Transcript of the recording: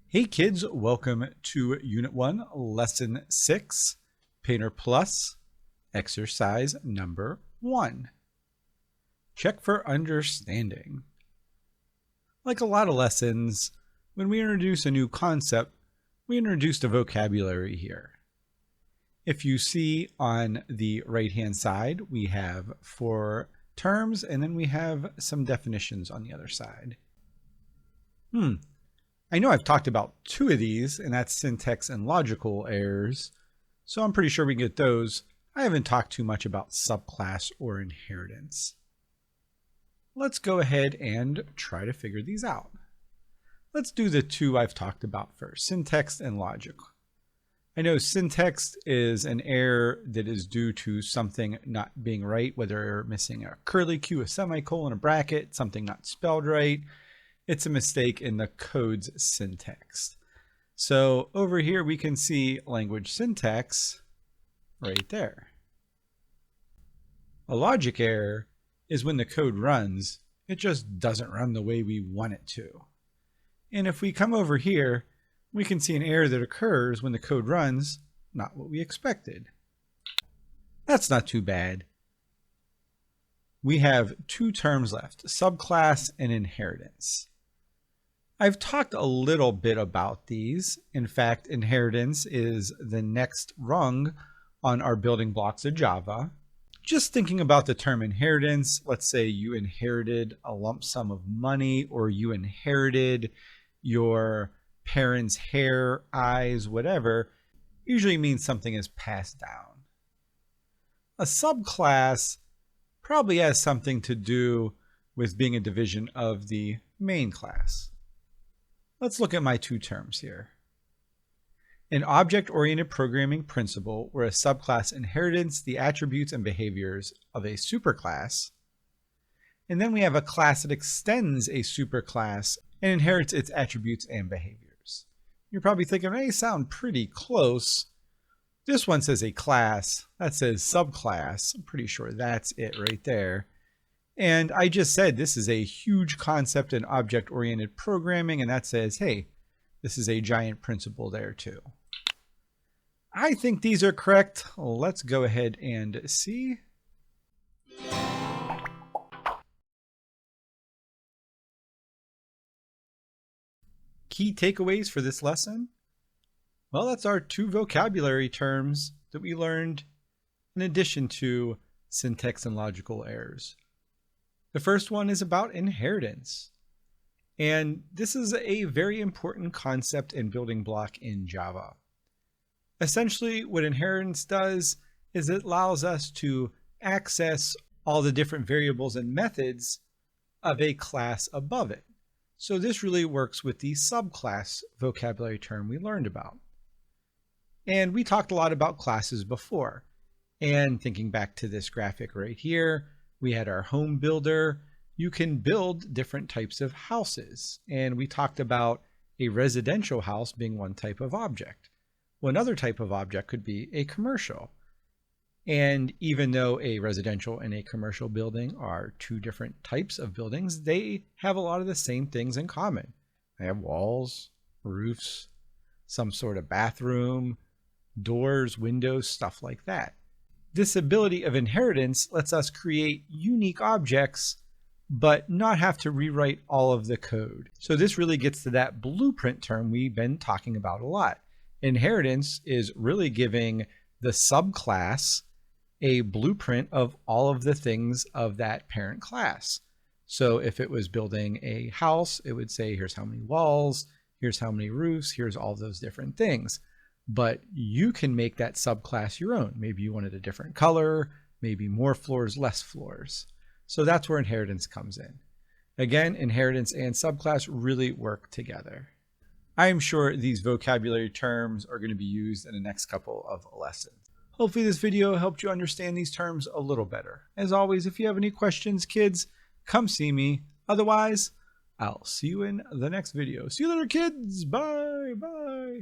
Hey kids, welcome to Unit 1, Lesson 6, Painter Plus, exercise number 1. Check for understanding. Like a lot of lessons, when we introduce a new concept, we introduce the vocabulary here. If you see on the right-hand side, we have 4 terms, and then we have some definitions on the other side. I know I've talked about 2 of these, and that's syntax and logical errors, so I'm pretty sure we can get those. I haven't talked too much about subclass or inheritance. Let's go ahead and try to figure these out. Let's do the 2 I've talked about first, syntax and logic. I know syntax is an error that is due to something not being right, whether you're missing a curly Q, a semicolon, a bracket, something not spelled right. It's a mistake in the code's syntax. So over here we can see language syntax right there. A logic error is when the code runs, it just doesn't run the way we want it to. And if we come over here, we can see an error that occurs when the code runs, not what we expected. That's not too bad. We have 2 terms left, subclass and inheritance. I've talked a little bit about these. In fact, inheritance is the next rung on our building blocks of Java. Just thinking about the term inheritance, let's say you inherited a lump sum of money, or you inherited your parents' hair, eyes, whatever, usually means something is passed down. A subclass probably has something to do with being a division of the main class. Let's look at my 2 terms here. An object-oriented programming principle where a subclass inherits the attributes and behaviors of a superclass. And then we have a class that extends a superclass and inherits its attributes and behaviors. You're probably thinking, they sound pretty close. This one says a class, that says subclass. I'm pretty sure that's it right there. And I just said this is a huge concept in object-oriented programming, and that says, hey, this is a giant principle there too. I think these are correct. Let's go ahead and see. Key takeaways for this lesson? Well, that's our 2 vocabulary terms that we learned in addition to syntax and logical errors. The first one is about inheritance. And this is a very important concept and building block in Java. Essentially, what inheritance does is it allows us to access all the different variables and methods of a class above it. So this really works with the subclass vocabulary term we learned about. And we talked a lot about classes before. And thinking back to this graphic right here, we had our home builder. You can build different types of houses. And we talked about a residential house being one type of object. One other type of object could be a commercial. And even though a residential and a commercial building are 2 different types of buildings, they have a lot of the same things in common. They have walls, roofs, some sort of bathroom, doors, windows, stuff like that. This ability of inheritance lets us create unique objects, but not have to rewrite all of the code. So this really gets to that blueprint term we've been talking about a lot. Inheritance is really giving the subclass a blueprint of all of the things of that parent class. So if it was building a house, it would say, here's how many walls, here's how many roofs, here's all those different things. But you can make that subclass your own. Maybe you wanted a different color, maybe more floors, less floors. So that's where inheritance comes in. Again, inheritance and subclass really work together. I am sure these vocabulary terms are going to be used in the next couple of lessons. Hopefully this video helped you understand these terms a little better. As always, if you have any questions, kids, come see me. Otherwise, I'll see you in the next video. See you later, kids. Bye. Bye.